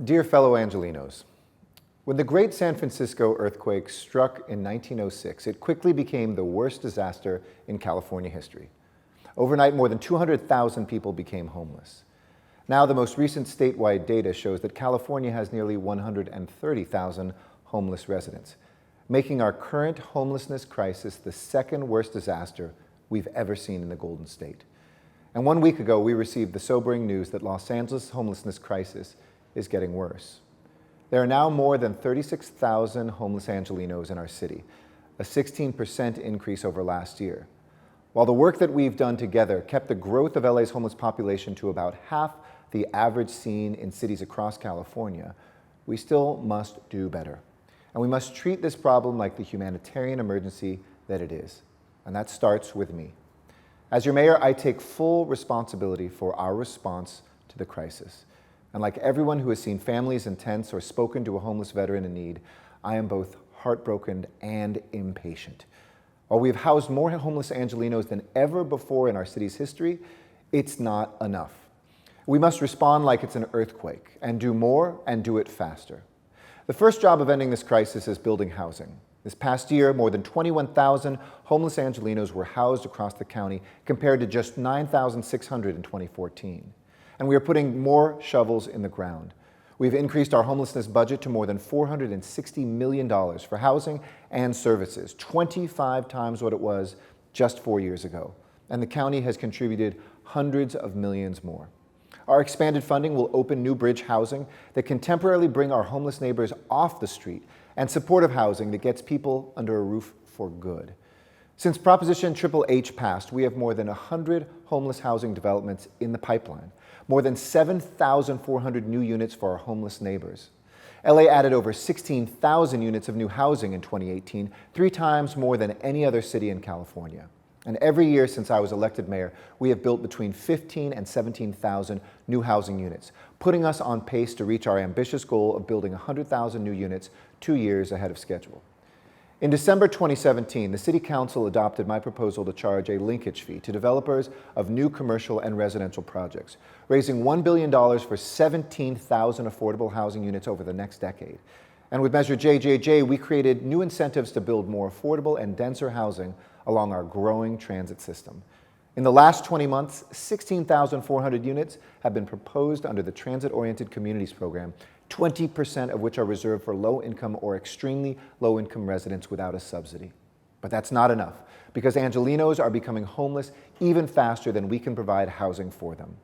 Dear fellow Angelenos, when the great San Francisco earthquake struck in 1906, it quickly became the worst disaster in California history. Overnight, more than 200,000 people became homeless. Now, the most recent statewide data shows that California has nearly 130,000 homeless residents, making our current homelessness crisis the second worst disaster we've ever seen in the Golden State. And 1 week ago, we received the sobering news that Los Angeles' homelessness crisis is getting worse. There are now more than 36,000 homeless Angelenos in our city, a 16% increase over last year. While the work that we've done together kept the growth of LA's homeless population to about half the average seen in cities across California, we still must do better. And we must treat this problem like the humanitarian emergency that it is. And that starts with me. As your mayor, I take full responsibility for our response to the crisis. And like everyone who has seen families in tents or spoken to a homeless veteran in need, I am both heartbroken and impatient. While we have housed more homeless Angelenos than ever before in our city's history, it's not enough. We must respond like it's an earthquake and do more and do it faster. The first job of ending this crisis is building housing. This past year, more than 21,000 homeless Angelenos were housed across the county compared to just 9,600 in 2014. And we are putting more shovels in the ground. We've increased our homelessness budget to more than $460 million for housing and services, 25 times what it was just 4 years ago. And the county has contributed hundreds of millions more. Our expanded funding will open new bridge housing that can temporarily bring our homeless neighbors off the street and supportive housing that gets people under a roof for good. Since Proposition HHH passed, we have more than 100 homeless housing developments in the pipeline, more than 7,400 new units for our homeless neighbors. LA added over 16,000 units of new housing in 2018, 3 times more than any other city in California. And every year since I was elected mayor, we have built between 15,000 and 17,000 new housing units, putting us on pace to reach our ambitious goal of building 100,000 new units 2 years ahead of schedule. In December 2017, the City Council adopted my proposal to charge a linkage fee to developers of new commercial and residential projects, raising $1 billion for 17,000 affordable housing units over the next decade. And with Measure JJJ, we created new incentives to build more affordable and denser housing along our growing transit system. In the last 20 months, 16,400 units have been proposed under the Transit-Oriented Communities Program, 20% of which are reserved for low-income or extremely low-income residents without a subsidy. But that's not enough, because Angelenos are becoming homeless even faster than we can provide housing for them.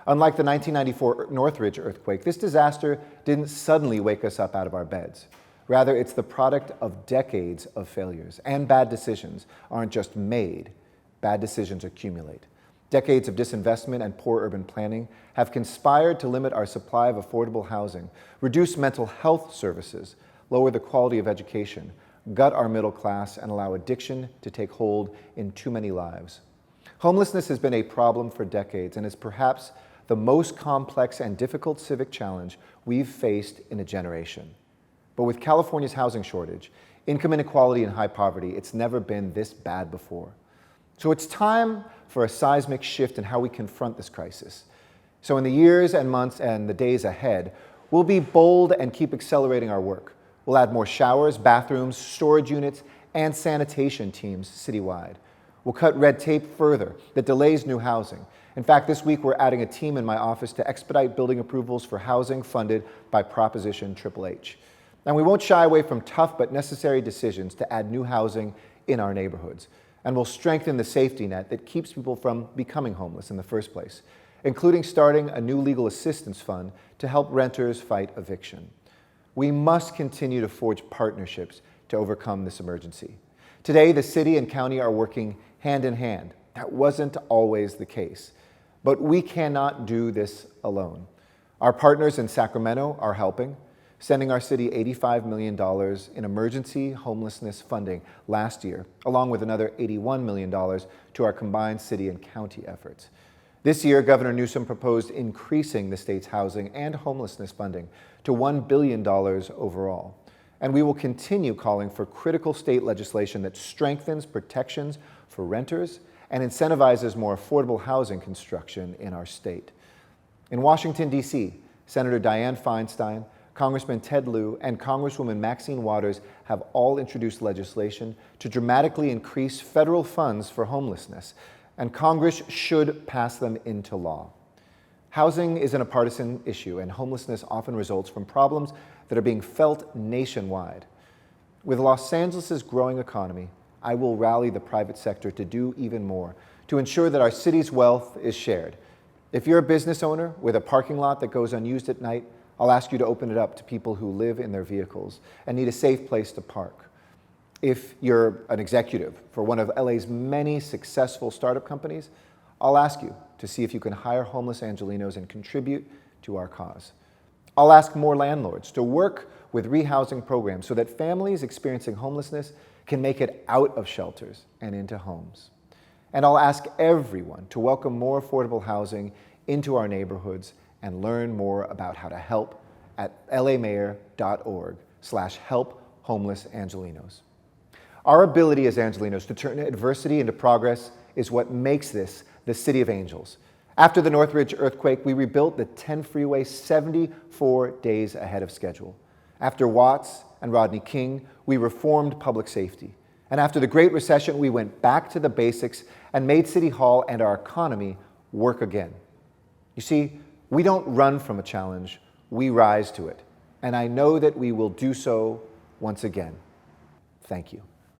Unlike the 1994 Northridge earthquake, this disaster didn't suddenly wake us up out of our beds. Rather, it's the product of decades of failures, and bad decisions aren't just made, bad decisions accumulate. Decades of disinvestment and poor urban planning have conspired to limit our supply of affordable housing, reduce mental health services, lower the quality of education, gut our middle class, and allow addiction to take hold in too many lives. Homelessness has been a problem for decades and is perhaps the most complex and difficult civic challenge we've faced in a generation. But with California's housing shortage, income inequality, and high poverty, it's never been this bad before. So it's time for a seismic shift in how we confront this crisis. So in the years and months and the days ahead, we'll be bold and keep accelerating our work. We'll add more showers, bathrooms, storage units, and sanitation teams citywide. We'll cut red tape further that delays new housing. In fact, this week we're adding a team in my office to expedite building approvals for housing funded by Proposition HHH. And we won't shy away from tough but necessary decisions to add new housing in our neighborhoods. And we'll strengthen the safety net that keeps people from becoming homeless in the first place, including starting a new legal assistance fund to help renters fight eviction. We must continue to forge partnerships to overcome this emergency. Today, the city and county are working hand in hand. That wasn't always the case. But we cannot do this alone. Our partners in Sacramento are helping, sending our city $85 million in emergency homelessness funding last year, along with another $81 million to our combined city and county efforts. This year, Governor Newsom proposed increasing the state's housing and homelessness funding to $1 billion overall. And we will continue calling for critical state legislation that strengthens protections for renters and incentivizes more affordable housing construction in our state. In Washington, D.C., Senator Dianne Feinstein, Congressman Ted Lieu, and Congresswoman Maxine Waters have all introduced legislation to dramatically increase federal funds for homelessness, and Congress should pass them into law. Housing isn't a partisan issue, and homelessness often results from problems that are being felt nationwide. With Los Angeles' growing economy, I will rally the private sector to do even more to ensure that our city's wealth is shared. If you're a business owner with a parking lot that goes unused at night, I'll ask you to open it up to people who live in their vehicles and need a safe place to park. If you're an executive for one of LA's many successful startup companies, I'll ask you to see if you can hire homeless Angelenos and contribute to our cause. I'll ask more landlords to work with rehousing programs so that families experiencing homelessness can make it out of shelters and into homes. And I'll ask everyone to welcome more affordable housing into our neighborhoods and learn more about how to help at LAMayor.LA/help homeless Angelenos. Our ability as Angelenos to turn adversity into progress is what makes this the City of Angels. After the Northridge earthquake, we rebuilt the 10 freeway 74 days ahead of schedule. After Watts and Rodney King, we reformed public safety. And after the Great Recession, we went back to the basics and made City Hall and our economy work again. You see, we don't run from a challenge, we rise to it. And I know that we will do so once again. Thank you.